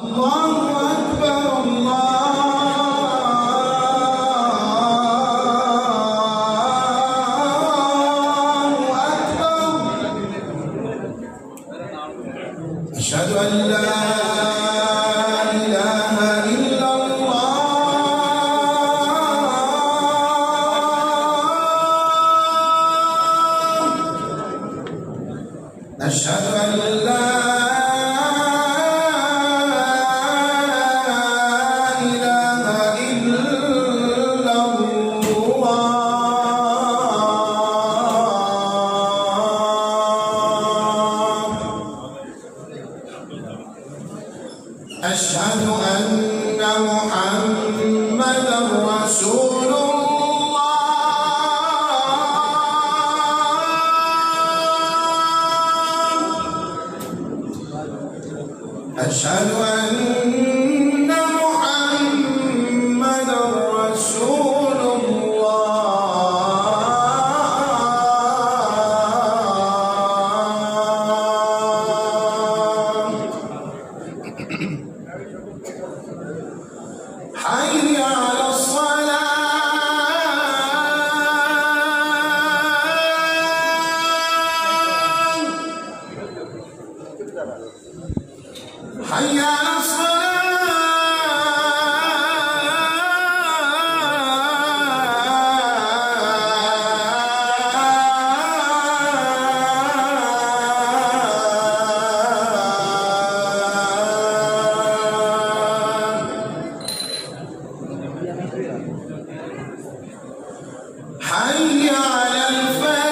الله أكبر الله أكبر. أشهد أن لا إله إلا الله. أشهد أن لا أشهد أن محمدًا رسول الله. أشهد أن محمدًا رسول حي على الصلاة. حي على حي على الفلاح.